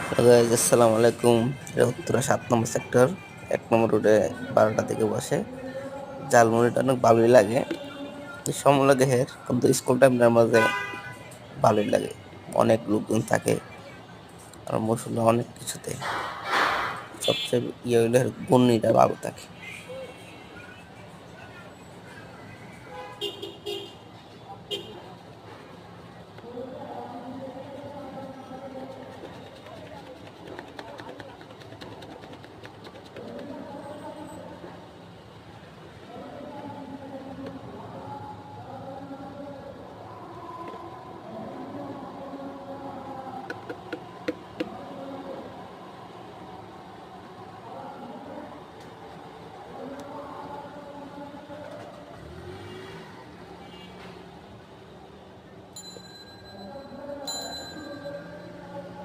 আসসালামু আলাইকুম। এটা উত্তরা ৭ নম্বর সেক্টর, ১ নম্বর রোডে ১২টা থেকে বসে। ঝালমুড়িটা অনেক ভালোই লাগে, সময় লাগে হের, কিন্তু স্কুল টাইমটার মাঝে ভালোই লাগে। অনেক লোকজন থাকে আর মশলা অনেক কিছুতে। সবচেয়ে ইয়ে হইলে গুন্নিটা ভালো থাকে।